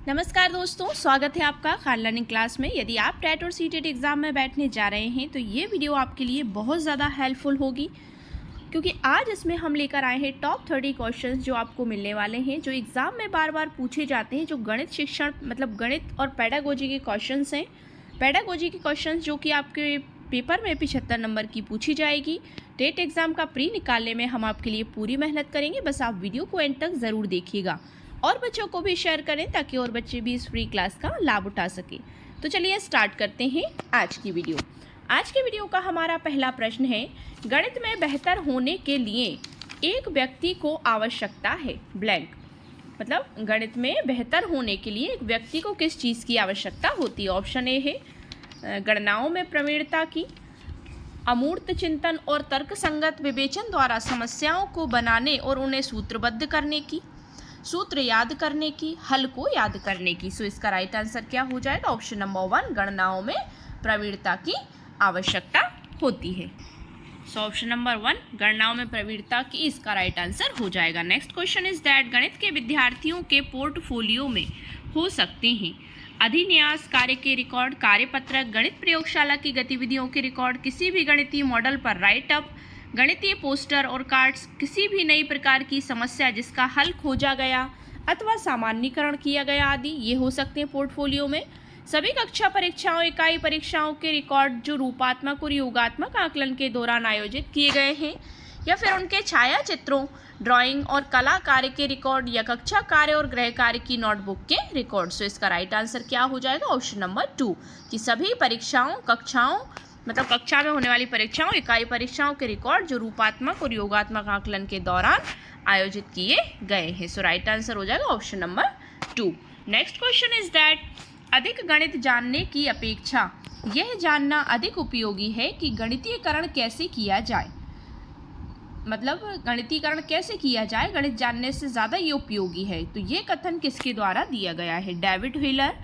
नमस्कार दोस्तों, स्वागत है आपका खान लर्निंग क्लास में। यदि आप टेट और सीटेट एग्ज़ाम में बैठने जा रहे हैं तो ये वीडियो आपके लिए बहुत ज़्यादा हेल्पफुल होगी, क्योंकि आज इसमें हम लेकर आए हैं टॉप 30 क्वेश्चंस जो आपको मिलने वाले हैं, जो एग्ज़ाम में बार बार पूछे जाते हैं, जो गणित शिक्षण मतलब गणित और पेडागोजी के क्वेश्चंस हैं। पेडागोजी के क्वेश्चंस जो कि आपके पेपर में 75 नंबर की पूछी जाएगी। टेट एग्ज़ाम का प्री निकालने में हम आपके लिए पूरी मेहनत करेंगे, बस आप वीडियो को एंड तक ज़रूर देखिएगा और बच्चों को भी शेयर करें ताकि और बच्चे भी इस फ्री क्लास का लाभ उठा सकें। तो चलिए स्टार्ट करते हैं आज की वीडियो। आज के वीडियो का हमारा पहला प्रश्न है, गणित में बेहतर होने के लिए एक व्यक्ति को आवश्यकता है ब्लैंक। मतलब गणित में बेहतर होने के लिए एक व्यक्ति को किस चीज़ की आवश्यकता होती है। ऑप्शन ए है गणनाओं में प्रवीणता की, अमूर्त चिंतन और तर्कसंगत विवेचन द्वारा समस्याओं को बनाने और उन्हें सूत्रबद्ध करने की, सूत्र याद करने की, हल को याद करने की। सो इसका राइट आंसर क्या हो जाएगा? ऑप्शन नंबर 1, गणनाओं में प्रवीणता की आवश्यकता होती है। सो ऑप्शन नंबर 1, गणनाओं में प्रवीणता की, इसका राइट आंसर हो जाएगा। नेक्स्ट क्वेश्चन इज दैट गणित के विद्यार्थियों के पोर्टफोलियो में हो सकते हैं अधिन्यास कार्य के रिकॉर्ड, कार्यपत्रक, गणित प्रयोगशाला की गतिविधियों के रिकॉर्ड, किसी भी गणितीय मॉडल पर राइट अप, गणितीय पोस्टर और कार्ड्स, किसी भी नई प्रकार की समस्या जिसका हल खोजा गया अथवा सामान्यीकरण किया गया आदि, ये हो सकते हैं पोर्टफोलियो में। सभी कक्षा परीक्षाओं, इकाई परीक्षाओं के रिकॉर्ड जो रूपात्मक और योगात्मक आकलन के दौरान आयोजित किए गए हैं, या फिर उनके छायाचित्रों, ड्राइंग और कला कार्य के रिकॉर्ड, या कक्षा कार्य और गृह कार्य की नोटबुक के रिकॉर्ड। सो इसका राइट आंसर क्या हो जाएगा? ऑप्शन नंबर 2, कि सभी परीक्षाओं, कक्षाओं मतलब कक्षा में होने वाली परीक्षाओं, इकाई परीक्षाओं के रिकॉर्ड जो रूपात्मक और योगात्मक आकलन के दौरान आयोजित किए गए हैं। सो राइट आंसर हो जाएगा option number 2। Next question is that अधिक गणित जानने की अपेक्षा यह जानना अधिक उपयोगी है कि गणितीयकरण कैसे किया जाए। मतलब गणितीकरण कैसे किया जाए गणित जानने से ज़्यादा ये उपयोगी है। तो ये कथन किसके द्वारा दिया गया है? डेविड व्हीलर,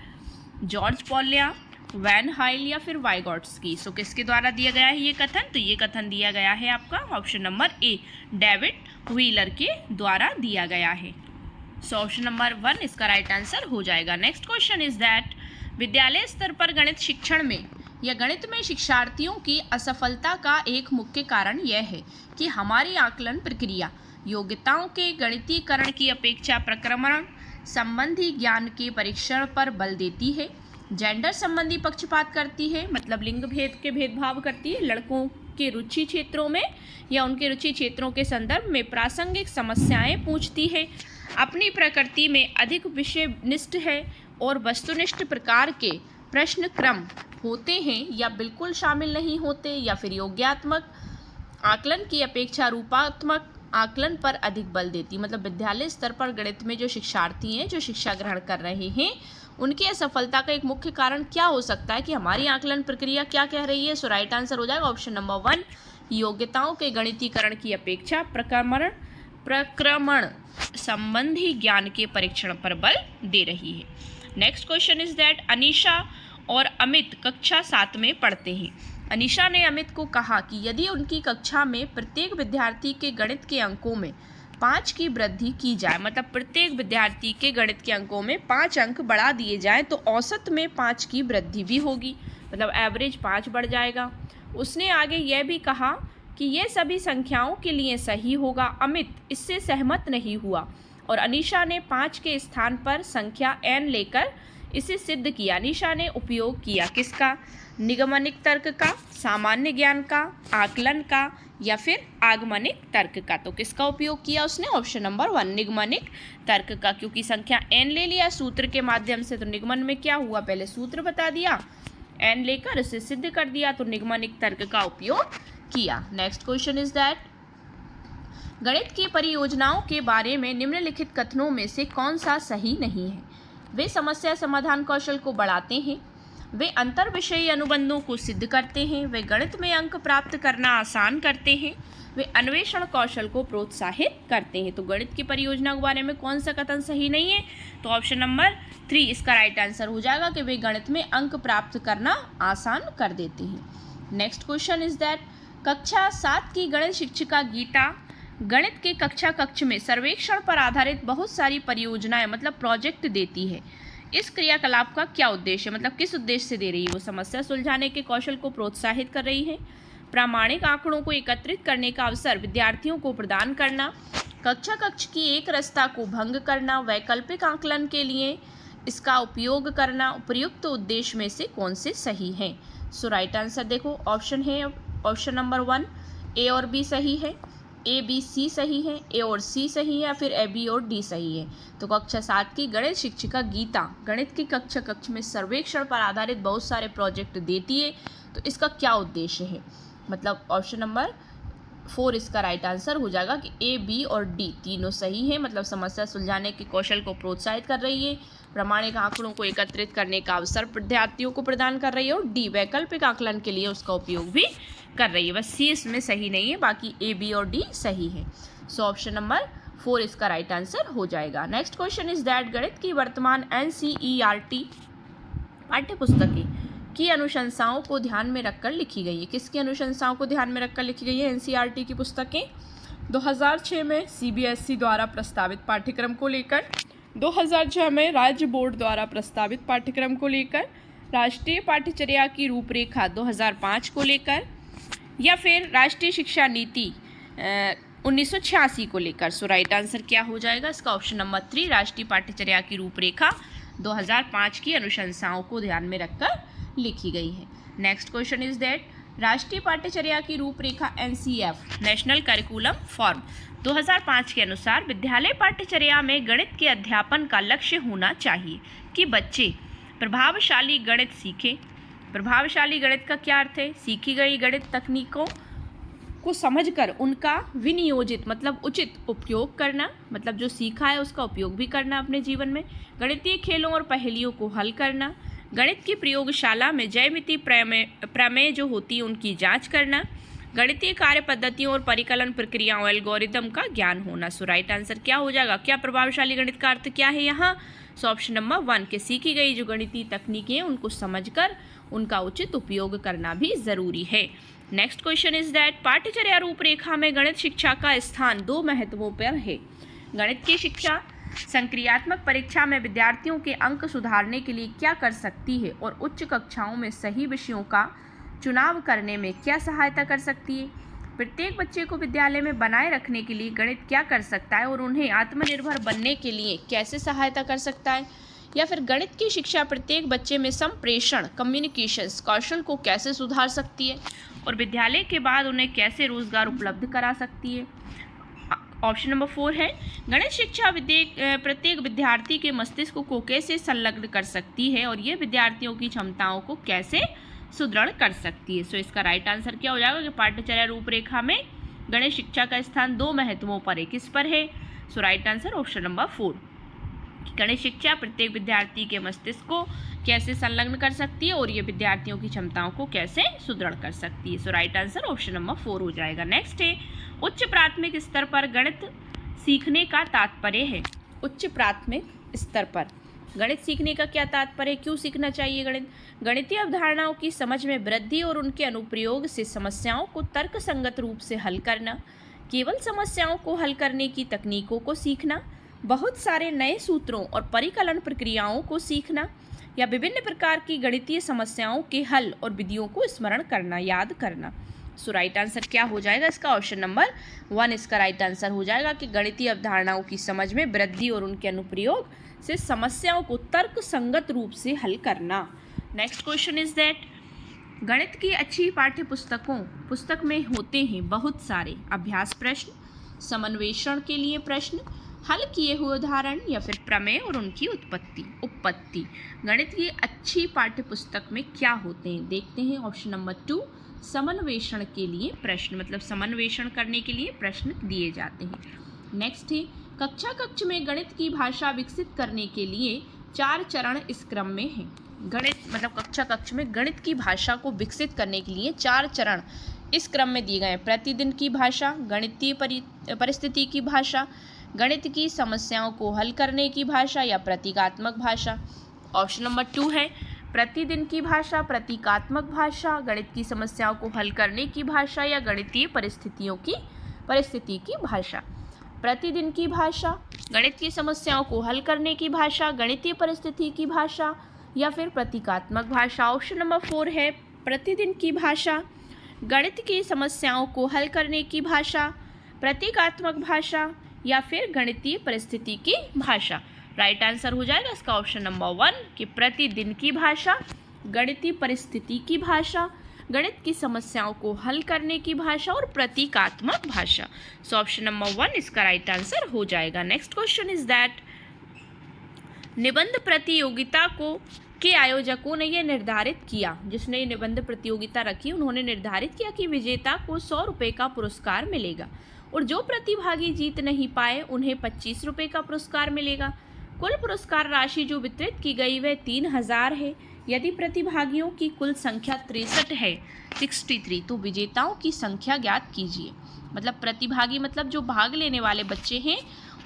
जॉर्ज पॉलिया, वैन हाइल या फिर वाइगॉट्स्की। सो किसके द्वारा दिया गया है ये कथन? तो ये कथन दिया गया है आपका option number A, David wheeler के द्वारा दिया गया है। सो ऑप्शन नंबर 1 इसका राइट आंसर हो जाएगा। नेक्स्ट क्वेश्चन इज दैट विद्यालय स्तर पर गणित शिक्षण में या गणित में शिक्षार्थियों की असफलता का एक मुख्य कारण यह है कि हमारी आकलन प्रक्रिया योग्यताओं के गणितीकरण की अपेक्षा प्रक्रमण संबंधी ज्ञान के परीक्षण पर बल देती है, जेंडर संबंधी पक्षपात करती है, मतलब लिंग भेद के भेदभाव करती है, लड़कों के रुचि क्षेत्रों में या उनके रुचि क्षेत्रों के संदर्भ में प्रासंगिक समस्याएं पूछती है, अपनी प्रकृति में अधिक विषयनिष्ठ है और वस्तुनिष्ठ प्रकार के प्रश्न क्रम होते हैं या बिल्कुल शामिल नहीं होते, या फिर योग्यात्मक आकलन की अपेक्षा रूपात्मक आकलन पर अधिक बल देती। मतलब विद्यालय स्तर पर गणित में जो शिक्षार्थी हैं, जो शिक्षा ग्रहण कर रहे हैं, उनकी असफलता का एक मुख्य कारण क्या हो सकता है कि हमारी आकलन प्रक्रिया क्या कह रही है। सो राइट आंसर हो जाएगा ऑप्शन नंबर 1, योग्यताओं के गणितीकरण की अपेक्षा प्रक्रमण संबंधी ज्ञान के परीक्षण पर बल दे रही है। Next question is that Anisha और अमित कक्षा 7 में पढ़ते हैं। अनीशा ने अमित को कहा कि यदि उनकी कक्षा में प्रत्येक विद्यार्थी के गणित के अंकों में 5 की वृद्धि की जाए, मतलब प्रत्येक विद्यार्थी के गणित के अंकों में 5 अंक बढ़ा दिए जाएं, तो औसत में 5 की वृद्धि भी होगी, मतलब एवरेज 5 बढ़ जाएगा। उसने आगे यह भी कहा कि यह सभी संख्याओं के लिए सही होगा। अमित इससे सहमत नहीं हुआ और अनीशा ने 5 के स्थान पर संख्या n लेकर इसे सिद्ध किया। अनीशा ने उपयोग किया किसका? निगमनिक तर्क का, सामान्य ज्ञान का, आकलन का, या फिर आगमनिक तर्क का। तो किसका उपयोग किया उसने? ऑप्शन नंबर 1, निगमनिक तर्क का, क्योंकि संख्या n ले लिया सूत्र के माध्यम से। तो निगमन में क्या हुआ? पहले सूत्र बता दिया, n लेकर इसे सिद्ध कर दिया, तो निगमनिक तर्क का उपयोग किया। नेक्स्ट क्वेश्चन इज दैट गणित की परियोजनाओं के बारे में निम्नलिखित कथनों में से कौन सा सही नहीं है? वे समस्या समाधान कौशल को बढ़ाते हैं, वे अंतर विषयी अनुबंधों को सिद्ध करते हैं, वे गणित में अंक प्राप्त करना आसान करते हैं, वे अन्वेषण कौशल को प्रोत्साहित करते हैं। तो गणित की परियोजना के बारे में कौन सा कथन सही नहीं है? तो ऑप्शन नंबर 3 इसका राइट आंसर हो जाएगा कि वे गणित में अंक प्राप्त करना आसान कर देते हैं। नेक्स्ट क्वेश्चन इज दैट कक्षा 7 की गणित शिक्षिका गीता गणित के कक्षा कक्ष में सर्वेक्षण पर आधारित बहुत सारी परियोजनाएं मतलब प्रोजेक्ट देती है। इस क्रियाकलाप का क्या उद्देश्य है, मतलब किस उद्देश्य से दे रही है वो, समस्या सुलझाने के कौशल को प्रोत्साहित कर रही है, प्रामाणिक आंकड़ों को एकत्रित करने का अवसर विद्यार्थियों को प्रदान करना, कक्ष की एक रसता को भंग करना, वैकल्पिक आकलन के लिए इसका उपयोग करना। उपयुक्त उद्देश्य में से कौन से सही हैं? सो राइट आंसर देखो ऑप्शन है, ऑप्शन नंबर 1 ए और बी सही है, ए बी सी सही है, ए और सी सही है, या फिर ए बी और डी सही है। तो कक्षा 7 की गणित शिक्षिका गीता गणित की कक्ष में सर्वेक्षण पर आधारित बहुत सारे प्रोजेक्ट देती है, तो इसका क्या उद्देश्य है? मतलब ऑप्शन नंबर 4 इसका राइट आंसर हो जाएगा कि ए बी और डी तीनों सही है। मतलब समस्या सुलझाने के कौशल को प्रोत्साहित कर रही है, प्रामाणिक आंकड़ों को एकत्रित करने का अवसर विद्यार्थियों को प्रदान कर रही है, और डी वैकल्पिक आकलन के लिए उसका उपयोग भी कर रही है। बस सी इसमें सही नहीं है, बाकी ए बी और डी सही है। सो ऑप्शन नंबर 4 इसका राइट आंसर हो जाएगा। नेक्स्ट क्वेश्चन इज दैट गणित की वर्तमान NCERT पाठ्यपुस्तकें की अनुशंसाओं को ध्यान में रखकर लिखी गई है। किसकी अनुशंसाओं को ध्यान में रखकर लिखी गई है NCERT की पुस्तकें? 2006 में CBSE द्वारा प्रस्तावित पाठ्यक्रम को लेकर, 2006 में राज्य बोर्ड द्वारा प्रस्तावित पाठ्यक्रम को लेकर, राष्ट्रीय पाठ्यचर्या की रूपरेखा 2005 को लेकर, या फिर राष्ट्रीय शिक्षा नीति 1986 को लेकर। सो राइट आंसर क्या हो जाएगा इसका? ऑप्शन नंबर 3 राष्ट्रीय पाठ्यचर्या की रूपरेखा 2005 की अनुशंसाओं को ध्यान में रखकर लिखी गई है। नेक्स्ट क्वेश्चन इज दैट राष्ट्रीय पाठ्यचर्या की रूपरेखा NCF नेशनल करिकुलम फॉर्म 2005 के अनुसार विद्यालय पाठ्यचर्या में गणित के अध्यापन का लक्ष्य होना चाहिए कि बच्चे प्रभावशाली गणित सीखें। प्रभावशाली गणित का क्या अर्थ है? सीखी गई गणित तकनीकों को समझकर उनका विनियोजित मतलब उचित उपयोग करना, मतलब जो सीखा है उसका उपयोग भी करना अपने जीवन में। गणितीय खेलों और पहेलियों को हल करना, गणित की प्रयोगशाला में ज्यामिति प्रमेय जो होती है उनकी जांच करना, गणितीय कार्य पद्धतियों और परिकलन प्रक्रियाओं एल्गोरिदम का ज्ञान होना। सो राइट आंसर क्या हो जाएगा? क्या प्रभावशाली गणित का अर्थ क्या है यहाँ? सो ऑप्शन नंबर 1 के सीखी गई जो गणितीय तकनीकें हैं उनको समझकर उनका उचित उपयोग करना भी जरूरी है। नेक्स्ट क्वेश्चन इज दैट पाठ्यचर्या रूपरेखा में गणित शिक्षा का स्थान 2 महत्वों पर है। गणित की शिक्षा संक्रियात्मक परीक्षा में विद्यार्थियों के अंक सुधारने के लिए क्या कर सकती है और उच्च कक्षाओं में सही विषयों का चुनाव करने में क्या सहायता कर सकती है? प्रत्येक बच्चे को विद्यालय में बनाए रखने के लिए गणित क्या कर सकता है और उन्हें आत्मनिर्भर बनने के लिए कैसे सहायता कर सकता है? या फिर गणित की शिक्षा प्रत्येक बच्चे में संप्रेषण कम्युनिकेशंस कौशल को कैसे सुधार सकती है और विद्यालय के बाद उन्हें कैसे रोजगार उपलब्ध करा सकती है? ऑप्शन नंबर 4 है गणित शिक्षा प्रत्येक विद्यार्थी के मस्तिष्क को कैसे संलग्न कर सकती है और ये विद्यार्थियों की क्षमताओं को कैसे सुदृढ़ कर सकती है। सो इसका राइट आंसर क्या हो जाएगा कि पाठ्यचर्या रूपरेखा में गणित शिक्षा का स्थान 2 महत्वों पर है। किस पर है? सो राइट आंसर ऑप्शन नंबर 4 गणित शिक्षा प्रत्येक विद्यार्थी के मस्तिष्क को कैसे संलग्न कर सकती है और ये विद्यार्थियों की क्षमताओं को कैसे सुदृढ़ कर सकती है। सो राइट आंसर ऑप्शन नंबर 4 हो जाएगा। नेक्स्ट है उच्च प्राथमिक स्तर पर गणित सीखने का तात्पर्य है। उच्च प्राथमिक स्तर पर गणित सीखने का क्या तात्पर्य है? क्यों सीखना चाहिए गणित? गणितीय अवधारणाओं की समझ में वृद्धि और उनके अनुप्रयोग से समस्याओं को तर्कसंगत रूप से हल करना, केवल समस्याओं को हल करने की तकनीकों को सीखना, बहुत सारे नए सूत्रों और परिकलन प्रक्रियाओं को सीखना, या विभिन्न प्रकार की गणितीय समस्याओं के हल और विधियों को स्मरण करना, याद करना। सो राइट आंसर क्या हो जाएगा इसका? ऑप्शन नंबर 1 इसका राइट आंसर हो जाएगा कि गणितीय अवधारणाओं की समझ में वृद्धि और उनके अनुप्रयोग से समस्याओं को तर्क संगत रूप से हल करना। नेक्स्ट क्वेश्चन इज दैट गणित की अच्छी पुस्तक में होते हैं बहुत सारे अभ्यास प्रश्न, समन्वेषण के लिए प्रश्न, हल किए हुए उदाहरण या फिर प्रमेय और उनकी उत्पत्ति। गणित की अच्छी पाठ्यपुस्तक में क्या होते हैं? देखते हैं ऑप्शन नंबर 2 समन्वेषण के लिए प्रश्न, मतलब समन्वेषण करने के लिए प्रश्न दिए जाते हैं। नेक्स्ट है कक्ष में गणित की भाषा विकसित करने के लिए 4 चरण इस क्रम में हैं। गणित मतलब कक्ष में गणित की भाषा को विकसित करने के लिए 4 चरण इस क्रम में दिए गए हैं। प्रतिदिन की भाषा, गणितीय परिस्थिति की भाषा, गणित की समस्याओं को हल करने की भाषा या प्रतीकात्मक भाषा। ऑप्शन नंबर 2 है प्रतिदिन की भाषा, प्रतीकात्मक भाषा, गणित की समस्याओं को हल करने की भाषा या गणितीय परिस्थिति की भाषा। प्रतिदिन की भाषा, गणित की समस्याओं को हल करने की भाषा, गणितीय परिस्थिति की भाषा या फिर प्रतीकात्मक भाषा। ऑप्शन नंबर 4 है प्रतिदिन की भाषा, गणित की समस्याओं को हल करने की भाषा, प्रतीकात्मक भाषा या फिर गणितीय परिस्थिति की भाषा। राइट आंसर हो जाएगा इसका ऑप्शन नंबर 1 कि प्रतिदिन की भाषा, गणितीय परिस्थिति की भाषा, गणित की समस्याओं को हल करने की भाषा और प्रतीकात्मक भाषा। सो ऑप्शन नंबर 1 इसका राइट आंसर हो जाएगा। नेक्स्ट क्वेश्चन इज दैट निबंध प्रतियोगिता के आयोजकों ने यह निर्धारित किया, जिसने ये निबंध प्रतियोगिता रखी उन्होंने निर्धारित किया कि विजेता को 100 रुपये का पुरस्कार मिलेगा और जो प्रतिभागी जीत नहीं पाए उन्हें 25 रुपये का पुरस्कार मिलेगा। कुल पुरस्कार राशि जो वितरित की गई वह 3000 है। यदि प्रतिभागियों की कुल संख्या 63 है 63 तो विजेताओं की संख्या ज्ञात कीजिए। मतलब प्रतिभागी मतलब जो भाग लेने वाले बच्चे हैं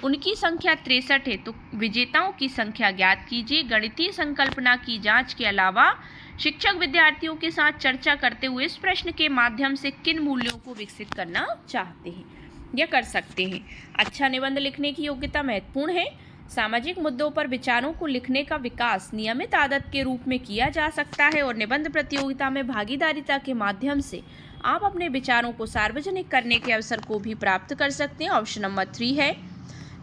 उनकी संख्या 63 है तो विजेताओं की संख्या ज्ञात कीजिए। गणितीय संकल्पना की जांच के अलावा शिक्षक विद्यार्थियों के साथ चर्चा करते हुए इस प्रश्न के माध्यम से किन मूल्यों को विकसित करना चाहते हैं या कर सकते हैं। अच्छा निबंध लिखने की योग्यता महत्वपूर्ण है। सामाजिक मुद्दों पर विचारों को लिखने का विकास नियमित आदत के रूप में किया जा सकता है और निबंध प्रतियोगिता में भागीदारिता के माध्यम से आप अपने विचारों को सार्वजनिक करने के अवसर को भी प्राप्त कर सकते हैं। ऑप्शन नंबर 3 है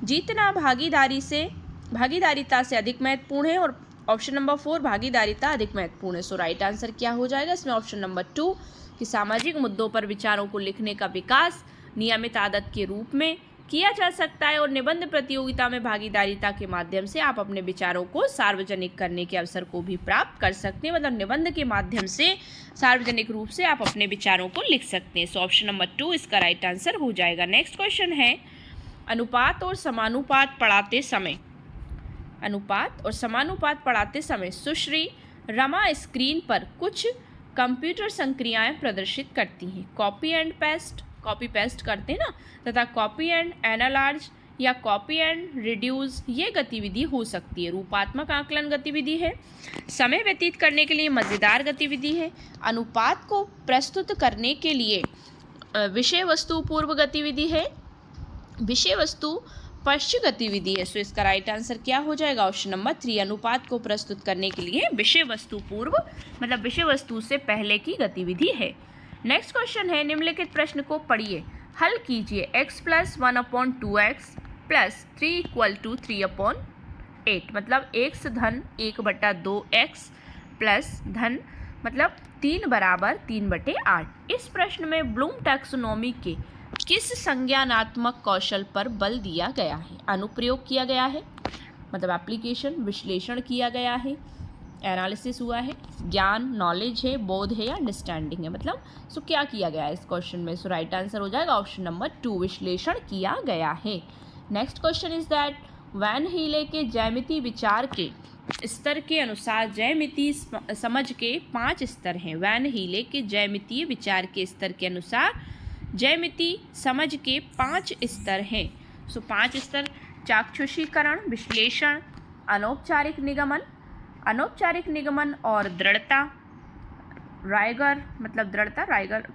जीतना भागीदारिता से अधिक महत्वपूर्ण है और ऑप्शन नंबर 4 भागीदारिता अधिक महत्वपूर्ण है। सो राइट आंसर क्या हो जाएगा इसमें ऑप्शन नंबर 2 कि सामाजिक मुद्दों पर विचारों को लिखने का विकास नियमित आदत के रूप में किया जा सकता है और निबंध प्रतियोगिता में भागीदारिता के माध्यम से आप अपने विचारों को सार्वजनिक करने के अवसर को भी प्राप्त कर सकते हैं। मतलब निबंध के माध्यम से सार्वजनिक रूप से आप अपने विचारों को लिख सकते हैं। सो ऑप्शन नंबर 2 इसका राइट आंसर हो जाएगा। नेक्स्ट क्वेश्चन है अनुपात और समानुपात पढ़ाते समय सुश्री रमा स्क्रीन पर कुछ कंप्यूटर संक्रियाएं प्रदर्शित करती हैं। कॉपी पेस्ट करते हैं ना, तथा कॉपी एंड एनालार्ज या कॉपी एंड रिड्यूस ये गतिविधि हो सकती है। रूपात्मक आकलन गतिविधि है, समय व्यतीत करने के लिए मज़ेदार गतिविधि है, अनुपात को प्रस्तुत करने के लिए विषय वस्तु पूर्व गतिविधि है, विषय वस्तु पश्च गतिविधि है। सो इसका राइट आंसर क्या हो जाएगा ऑप्शन नंबर 3 अनुपात को प्रस्तुत करने के लिए विषय वस्तु पूर्व मतलब विषय वस्तु से पहले की गतिविधि है। नेक्स्ट क्वेश्चन है निम्नलिखित प्रश्न को पढ़िए, हल कीजिए। x + 1/2x + 3 = 3/8 मतलब x धन 1/2x प्लस धन मतलब 3 = 3/8। इस प्रश्न में ब्लूम टैक्सोनॉमी के किस संज्ञानात्मक कौशल पर बल दिया गया है? अनुप्रयोग किया गया है, मतलब एप्लीकेशन, विश्लेषण किया गया है, एनालिसिस हुआ है, ज्ञान नॉलेज है, बोध है या अंडरस्टैंडिंग है। मतलब सो क्या किया गया है इस क्वेश्चन में? सो राइट आंसर हो जाएगा ऑप्शन नंबर 2 विश्लेषण किया गया है। Next question is that when Healy के ज्यामिति विचार के स्तर के अनुसार ज्यामिति समझ के 5 स्तर हैं। वैन हीले के ज्यामितीय विचार के स्तर के अनुसार ज्यामिति समझ के 5 स्तर हैं। सो 5 स्तर चाक्षुषीकरण, विश्लेषण, अनौपचारिक निगमन और दृढ़ता। राइगर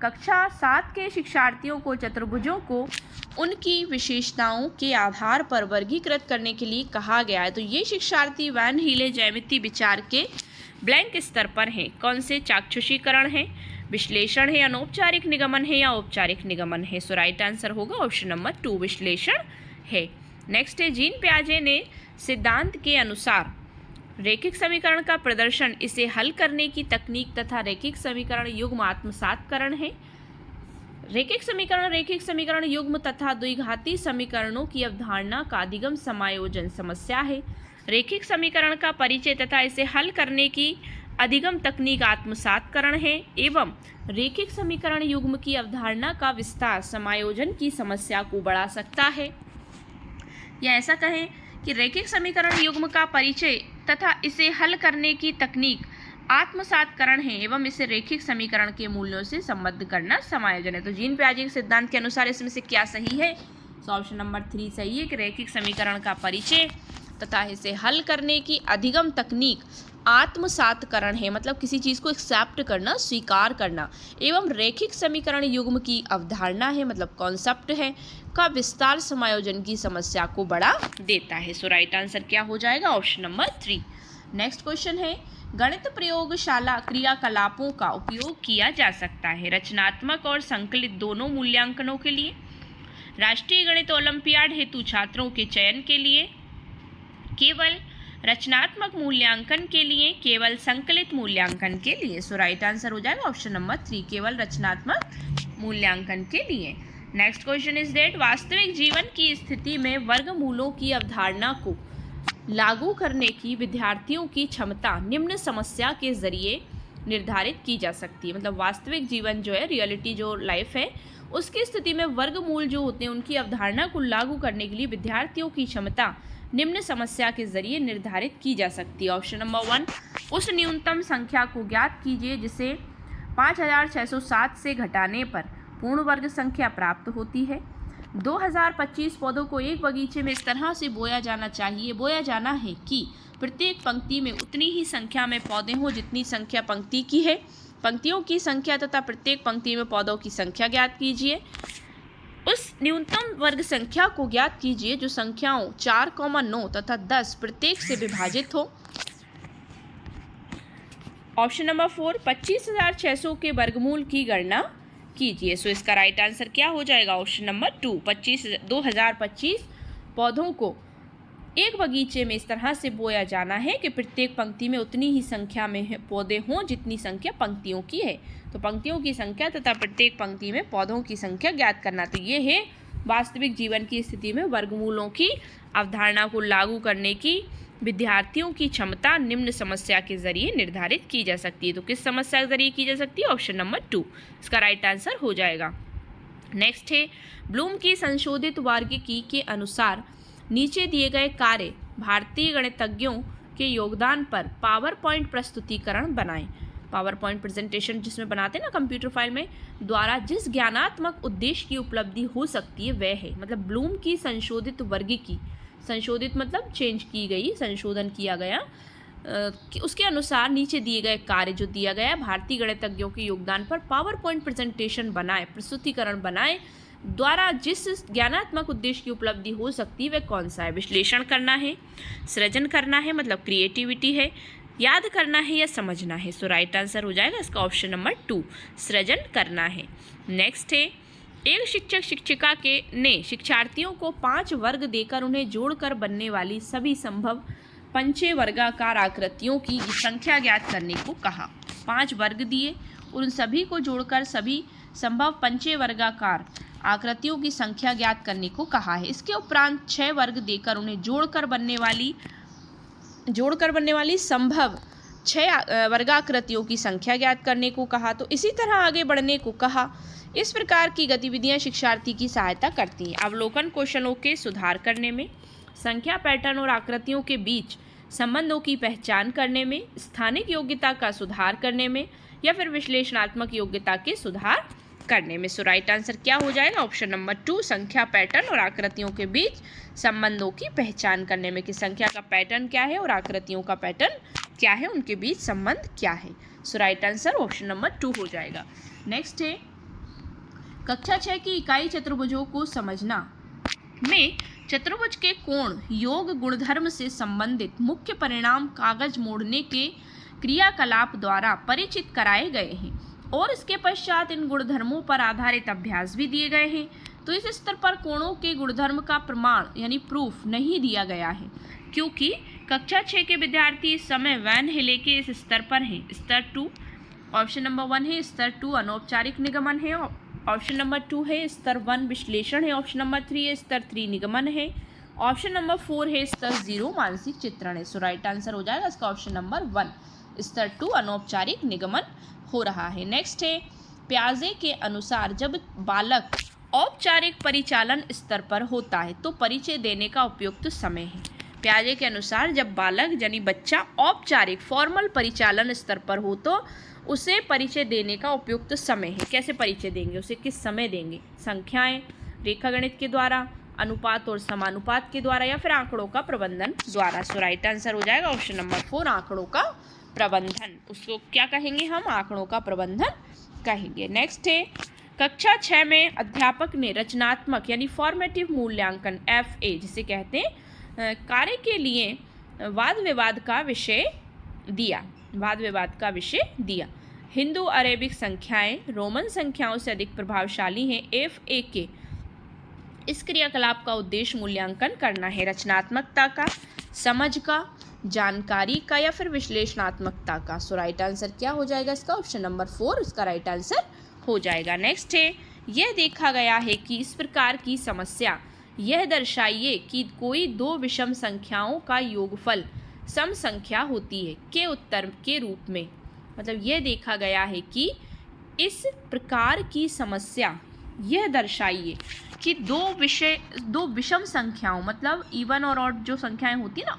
कक्षा 7 के शिक्षार्थियों को चतुर्भुजों को उनकी विशेषताओं के आधार पर वर्गीकृत करने के लिए कहा गया है। तो ये शिक्षार्थी वैन हीले ज्यामिति विचार के ब्लैंक स्तर पर हैं। कौन से? चाक्षुषीकरण है, विश्लेषण है, अनौपचारिक निगमन है या औपचारिक निगमन है। सो राइट आंसर होगा ऑप्शन नंबर 2 विश्लेषण है। नेक्स्ट है जीन पियाजे ने सिद्धांत के अनुसार रैखिक समीकरण का प्रदर्शन इसे हल करने की तकनीक तथा रैखिक समीकरण युग्म आत्मसातकरण है। रैखिक समीकरण युग्म तथा द्विघाती समीकरणों की अवधारणा का अधिगम समायोजन समस्या है। रैखिक समीकरण का परिचय तथा इसे हल करने की अधिगम तकनीक आत्मसातकरण है एवं रैखिक समीकरण युग्म की अवधारणा का विस्तार समायोजन की समस्या को बढ़ा सकता है। या ऐसा कहें कि रैखिक समीकरण युग्म का परिचय तथा इसे हल करने की तकनीक आत्मसातकरण है एवं इसे रैखिक समीकरण के मूल्यों से संबद्ध करना समायोजन है। तो जीन पियाजे के सिद्धांत के अनुसार इसमें से क्या सही है? तो ऑप्शन नंबर 3 सही है कि रैखिक समीकरण का परिचय तथा इसे हल करने की अधिगम तकनीक आत्मसातकरण है, मतलब किसी चीज़ को एक्सेप्ट करना, स्वीकार करना। एवं रैखिक समीकरण युग्म की अवधारणा है, मतलब कॉन्सेप्ट है, का विस्तार समायोजन की समस्या को बढ़ा देता है। सो राइट आंसर क्या हो जाएगा? Option number 3। नेक्स्ट क्वेश्चन है, गणित प्रयोगशाला क्रियाकलापों का उपयोग किया जा सकता है रचनात्मक और संकलित दोनों मूल्यांकनों के लिए, राष्ट्रीय गणित ओलंपियाड हेतु छात्रों के चयन के लिए, केवल रचनात्मक मूल्यांकन के लिए, केवल संकलित मूल्यांकन के लिए। सो राइट आंसर हो जाएगा ऑप्शन नंबर 3, केवल रचनात्मक मूल्यांकन के लिए। नेक्स्ट क्वेश्चन इज दैट वास्तविक जीवन की स्थिति में वर्गमूलों की अवधारणा को लागू करने की विद्यार्थियों की क्षमता निम्न समस्या के जरिए निर्धारित की जा सकती है। मतलब वास्तविक जीवन जो है, रियलिटी जो लाइफ है, उसकी स्थिति में वर्गमूल जो होते हैं उनकी अवधारणा को लागू करने के लिए विद्यार्थियों की क्षमता निम्न समस्या के जरिए निर्धारित की जा सकती है। ऑप्शन नंबर 1, उस न्यूनतम संख्या को ज्ञात कीजिए जिसे 5607 से घटाने पर पूर्ण वर्ग संख्या प्राप्त होती है। 2025 पौधों को एक बगीचे में इस तरह से बोया जाना है कि प्रत्येक पंक्ति में उतनी ही संख्या में पौधे हों जितनी संख्या पंक्ति की है। पंक्तियों की संख्या तथा प्रत्येक पंक्ति में पौधों की संख्या ज्ञात कीजिए। उस न्यूनतम वर्ग संख्या को ज्ञात कीजिए जो संख्याओं 4, 9 तथा 10 प्रत्येक से विभाजित हो। ऑप्शन नंबर 4, 25,600 के वर्गमूल की गणना कीजिए। सो इसका राइट आंसर क्या हो जाएगा? ऑप्शन नंबर 2, 2025 पौधों को एक बगीचे में इस तरह से बोया जाना है कि प्रत्येक पंक्ति में उतनी ही संख्या में पौधे हों जितनी संख्या पंक्तियों की है। तो पंक्तियों की संख्या तथा प्रत्येक पंक्ति में पौधों की संख्या ज्ञात करना। तो ये है वास्तविक जीवन की स्थिति में वर्गमूलों की अवधारणा को लागू करने की विद्यार्थियों की क्षमता निम्न समस्या के जरिए निर्धारित की जा सकती है। तो किस समस्या के जरिए की जा सकती है? ऑप्शन नंबर 2 इसका राइट आंसर हो जाएगा। नेक्स्ट है, ब्लूम की संशोधित वर्गीकी के अनुसार नीचे दिए गए कार्य भारतीय गणितज्ञों के योगदान पर पावर पॉइंट प्रस्तुतिकरण बनाएं। पावर पॉइंट प्रेजेंटेशन जिसमें बनाते हैं ना कंप्यूटर फाइल में, द्वारा जिस ज्ञानात्मक उद्देश्य की उपलब्धि हो सकती है वह है। मतलब ब्लूम की संशोधित वर्गीकी, संशोधित मतलब चेंज की गई, संशोधन किया गया, कि उसके अनुसार नीचे दिए गए कार्य जो दिया गया है भारतीय गणितज्ञों के योगदान पर पावर पॉइंट प्रेजेंटेशन बनाए, प्रस्तुतिकरण बनाए, द्वारा जिस ज्ञानात्मक उद्देश्य की उपलब्धि हो सकती है वह कौन सा है? विश्लेषण करना है, सृजन करना है मतलब क्रिएटिविटी है, याद करना है या समझना है। सो राइट आंसर हो जाएगा इसका ऑप्शन नंबर 2, सृजन करना है। नेक्स्ट है, एक शिक्षक शिक्षिका ने शिक्षार्थियों को 5 वर्ग देकर उन्हें जोड़कर बनने वाली सभी संभव पंचे वर्गाकार आकृतियों की संख्या ज्ञात करने को कहा। 5 वर्ग दिए और उन सभी को जोड़कर सभी संभव पंचे वर्गाकार आकृतियों की संख्या ज्ञात करने को कहा है। इसके उपरांत 6 वर्ग देकर उन्हें जोड़कर बनने वाली संभव 6 वर्गाकृतियों की संख्या ज्ञात करने को कहा। तो इसी तरह आगे बढ़ने को कहा। इस प्रकार की गतिविधियां शिक्षार्थी की सहायता करती हैं अवलोकन कौशलों के सुधार करने में, संख्या पैटर्न और आकृतियों के बीच संबंधों की पहचान करने में, स्थानिक योग्यता का सुधार करने में या फिर विश्लेषणात्मक योग्यता के सुधार करने में। सो राइट आंसर क्या हो जाएगा? ऑप्शन नंबर 2, संख्या पैटर्न और आकृतियों के बीच संबंधों की पहचान करने में, कि संख्या का पैटर्न क्या है और आकृतियों का पैटर्न क्या है, उनके बीच संबंध क्या है। सो राइट आंसर ऑप्शन नंबर 2 हो जाएगा। नेक्स्ट है, कक्षा 6 की इकाई चतुर्भुजों को समझना में चतुर्भुज के कोण योग गुणधर्म से संबंधित मुख्य परिणाम कागज मोड़ने के क्रियाकलाप द्वारा परिचित कराए गए हैं और इसके पश्चात इन गुणधर्मों पर आधारित अभ्यास भी दिए गए हैं। तो इस स्तर पर कोणों के गुणधर्म का प्रमाण यानी प्रूफ नहीं दिया गया है क्योंकि कक्षा 6 के विद्यार्थी इस समय वैन हिले के इस स्तर पर हैं, स्तर 2। ऑप्शन नंबर 1 है स्तर 2 अनौपचारिक निगमन है, ऑप्शन नंबर 2 है स्तर 1 विश्लेषण है, ऑप्शन नंबर 3 है स्तर 3 निगमन है, ऑप्शन नंबर 4 है स्तर 0 मानसिक चित्रण है। सो राइट आंसर हो जाएगा इसका ऑप्शन नंबर 1, स्तर 2 अनौपचारिक निगमन हो रहा है। नेक्स्ट है, प्याजे के अनुसार जब बालक औपचारिक परिचालन स्तर पर होता है तो परिचय देने का उपयुक्त समय है। प्याजे के अनुसार जब बालक यानी बच्चा औपचारिक फॉर्मल परिचालन स्तर पर हो तो उसे परिचय देने का उपयुक्त समय है। कैसे परिचय देंगे, उसे किस समय देंगे? संख्याएं, रेखागणित के द्वारा, अनुपात और समानुपात के द्वारा या फिर आंकड़ों का प्रबंधन द्वारा। सो राइट आंसर हो जाएगा ऑप्शन नंबर 4 आंकड़ों का प्रबंधन, उसको क्या कहेंगे हम, आंकड़ों का प्रबंधन कहेंगे। नेक्स्ट है कक्षा 6 में अध्यापक ने रचनात्मक यानी फॉर्मेटिव मूल्यांकन FA जिसे कहते हैं कार्य के लिए वाद विवाद का विषय दिया। हिंदू अरेबिक संख्याएं रोमन संख्याओं से अधिक प्रभावशाली हैं। FA के इस क्रियाकलाप का उद्देश्य मूल्यांकन करना है, रचनात्मकता का, समझ का, जानकारी का या फिर विश्लेषणात्मकता का। सो राइट आंसर क्या हो जाएगा इसका, ऑप्शन नंबर 4 इसका राइट आंसर हो जाएगा। नेक्स्ट है यह देखा गया है कि इस प्रकार की समस्या यह दर्शाइए कि कोई दो विषम संख्याओं का योगफल सम संख्या होती है के उत्तर के रूप में। मतलब यह देखा गया है कि इस प्रकार की समस्या यह दर्शाइए कि दो विषम संख्याओं मतलब इवन और ऑड जो संख्याएं होती है ना,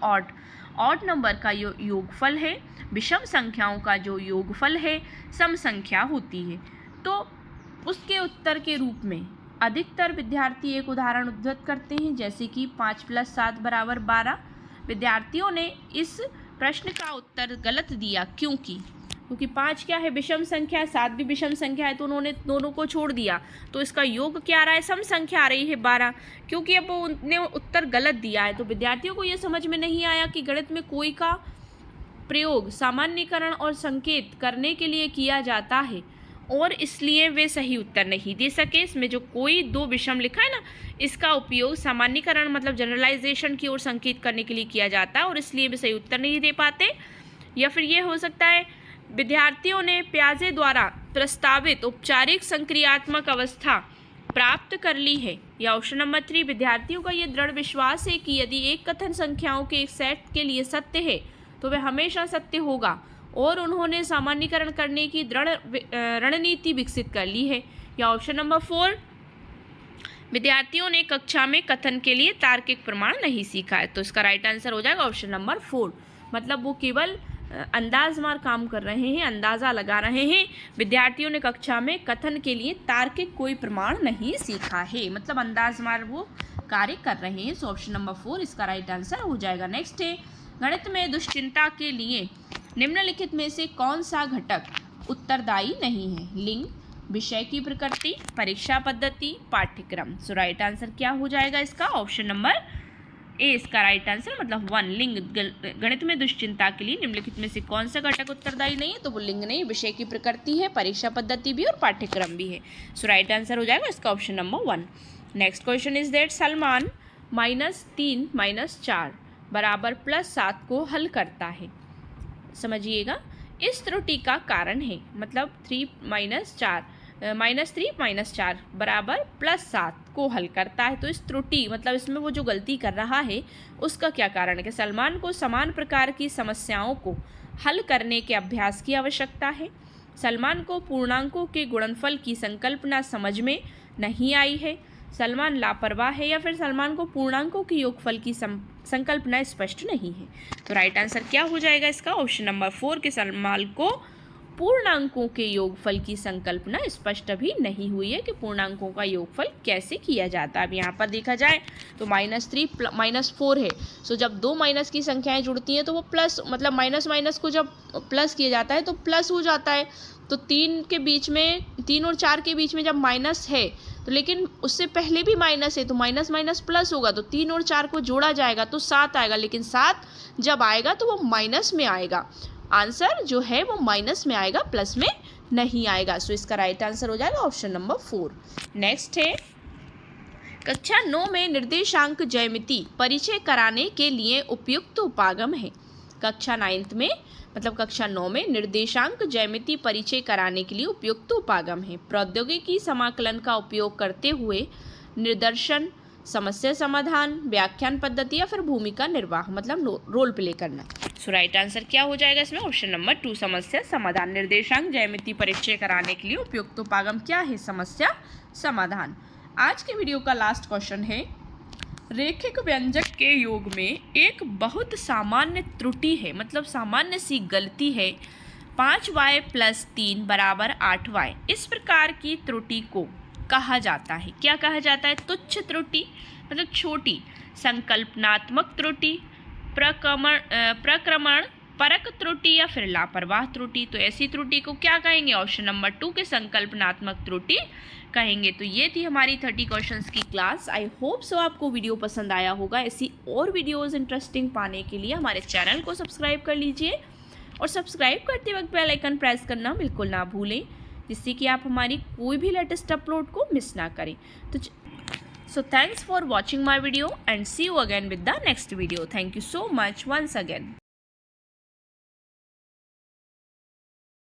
ऑड नंबर का योगफल है, विषम संख्याओं का जो योगफल है सम संख्या होती है। तो उसके उत्तर के रूप में अधिकतर विद्यार्थी एक उदाहरण उद्धृत करते हैं, जैसे कि 5 + 7 = 12। विद्यार्थियों ने इस प्रश्न का उत्तर गलत दिया क्योंकि 5 क्या है, विषम संख्या है, 7 भी विषम संख्या है, तो उन्होंने दोनों को छोड़ दिया। तो इसका योग क्या आ रहा है, सम संख्या आ रही है 12, क्योंकि अब उन्होंने उत्तर गलत दिया है। तो विद्यार्थियों को ये समझ में नहीं आया कि गणित में कोई का प्रयोग सामान्यीकरण और संकेत करने के लिए किया जाता है और इसलिए वे सही उत्तर नहीं दे सके। इसमें जो कोई दो विषम लिखा है ना, इसका उपयोग सामान्यीकरण मतलब जनरलाइजेशन की ओर संकेत करने के लिए किया जाता है और इसलिए वे सही उत्तर नहीं दे पाते। या फिर ये हो सकता है विद्यार्थियों ने पियाजे द्वारा प्रस्तावित औपचारिक संक्रियात्मक अवस्था प्राप्त कर ली है। या ऑप्शन नंबर 3 विद्यार्थियों का यह दृढ़ विश्वास है कि यदि एक कथन संख्याओं के एक सेट के लिए सत्य है तो वह हमेशा सत्य होगा और उन्होंने सामान्यीकरण करने की दृढ़ रणनीति विकसित कर ली है। या ऑप्शन नंबर 4 विद्यार्थियों ने कक्षा में कथन के लिए तार्किक प्रमाण नहीं सीखा है। तो इसका राइट आंसर हो जाएगा ऑप्शन नंबर 4। मतलब वो केवल अंदाज मार काम कर रहे हैं, अंदाज़ा लगा रहे हैं। विद्यार्थियों ने कक्षा में कथन के लिए तार्किक कोई प्रमाण नहीं सीखा है, मतलब अंदाज मार वो कार्य कर रहे हैं। सो ऑप्शन नंबर 4 इसका राइट आंसर हो जाएगा। नेक्स्ट है गणित में दुश्चिंता के लिए निम्नलिखित में से कौन सा घटक उत्तरदायी नहीं है, लिंग, विषय की प्रकृति, परीक्षा पद्धति, पाठ्यक्रम। सो राइट आंसर क्या हो जाएगा इसका, ऑप्शन नंबर ए इसका राइट आंसर मतलब 1 लिंग। गणित में दुश्चिंता के लिए निम्नलिखित में से कौन सा घटक उत्तरदायी नहीं है, तो वो लिंग नहीं, विषय की प्रकृति है, परीक्षा पद्धति भी और पाठ्यक्रम भी है। सो राइट आंसर हो जाएगा इसका option number 1। Next question is that Salman -3 - 4 = +7 को हल करता है। समझिएगा, इस त्रुटि का कारण है, मतलब 3 - 4 बराबर +7 को हल करता है। तो इस त्रुटि मतलब इसमें वो जो गलती कर रहा है उसका क्या कारण है कि सलमान को समान प्रकार की समस्याओं को हल करने के अभ्यास की आवश्यकता है। सलमान को पूर्णांकों के गुणनफल की संकल्पना समझ में नहीं आई है, सलमान लापरवाह है, या फिर सलमान को पूर्णांकों के योगफल की संकल्पना स्पष्ट नहीं है। तो राइट आंसर क्या हो जाएगा इसका, ऑप्शन नंबर 4 के सलमान को पूर्णांकों के योगफल की संकल्पना स्पष्ट अभी नहीं हुई है कि पूर्णांकों का योगफल कैसे किया जाता है। अब यहाँ पर देखा जाए तो -3 -4 है। सो जब दो माइनस की संख्याएं जुड़ती हैं तो वो प्लस मतलब माइनस को जब प्लस किया जाता है तो प्लस हो जाता है। तो 3 और 4 के बीच में जब माइनस है तो लेकिन उससे पहले भी माइनस है तो माइनस माइनस प्लस होगा, तो 3 और 4 को जोड़ा जाएगा तो 7 आएगा, लेकिन 7 जब आएगा तो वो माइनस में आएगा। आंसर जो है वो माइनस में आएगा, प्लस में नहीं आएगा। सो इसका राइट आंसर हो जाएगा ऑप्शन नंबर 4। नेक्स्ट है कक्षा 9 में निर्देशांक ज्यामिति परिचय कराने के लिए उपयुक्त उपागम है। कक्षा 9 में मतलब कक्षा 9 में निर्देशांक ज्यामिति परिचय कराने के लिए उपयुक्त उपागम है। प्रौद्योगिकी समाकलन का उपयोग करते हुए निर्देशन, समस्या समाधान, व्याख्यान पद्धति या फिर भूमिका निर्वाह मतलब रोल प्ले करना। सो राइट आंसर क्या हो जाएगा इसमें, ऑप्शन नंबर 2 समस्या समाधान। निर्देशांक ज्यामिति परिचय कराने के लिए उपयुक्त उपागम क्या है, समस्या समाधान। आज के वीडियो का लास्ट क्वेश्चन है रेखिक व्यंजक के योग में एक बहुत सामान्य त्रुटि है, मतलब सामान्य सी गलती है, 5y + 3 = 8y। इस प्रकार की त्रुटि को कहा जाता है, क्या कहा जाता है, तुच्छ त्रुटि मतलब छोटी, संकल्पनात्मक त्रुटि, प्रक्रमण परक त्रुटि या फिर लापरवाह त्रुटि। तो ऐसी त्रुटि को क्या कहेंगे? ऑप्शन नंबर 2 के संकल्पनात्मक त्रुटि कहेंगे। तो ये थी हमारी 30 क्वेश्चंस की क्लास। आई होप सो आपको वीडियो पसंद आया होगा। ऐसी और वीडियोस इंटरेस्टिंग पाने के लिए हमारे चैनल को सब्सक्राइब कर लीजिए और सब्सक्राइब करते वक्त बेल आइकन प्रेस करना बिल्कुल ना भूलें, जिससे कि आप हमारी कोई भी लेटेस्ट अपलोड को मिस ना करें। तो so thanks for watching my video and see you again with the next video. Thank you so much once again.